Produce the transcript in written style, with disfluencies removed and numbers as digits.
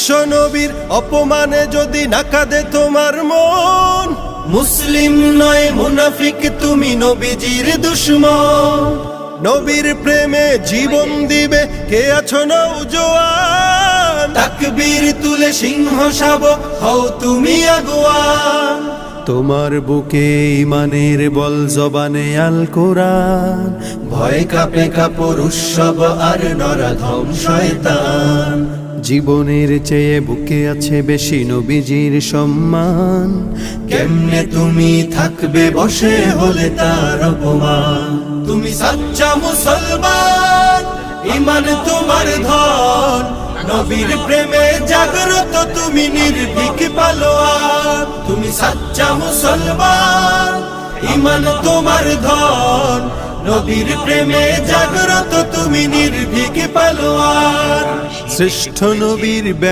বিশ্ব নবীর অপমানে যদি না কাঁদে তোমার মন, মুসলিম নয় মুনাফিক তুমি নবীজির দুশমন। নবীর প্রেমে জীবন দিবে কে আছো নওজোয়ান, তাকবীর তুলে সিংহ শাবক হও তুমি আগুয়ান। তোমার বুকে ইমানের বল জবানে আল কোরআন, ভয় কাঁপে কাপড় উৎসব আর নরাধম শয়তান। জীবনের চেয়ে বুকে আছে বেশি নবীজির সম্মান, কেমনে তুমি থাকবে বসে হলে তার অপমান। তুমি সাচ্চা মুসলমান, ইমান তোমার ধন, নবীর প্রেমে জাগ্রত তুমি নির্ভীক পালোয়ান। তুমি সাচ্চা মুসলমান, ইমান তোমার ধন, নবীর প্রেমে জাগ্রত তুমি নির্ভীক পালোয়ান। শ্রেষ্ঠ নবীর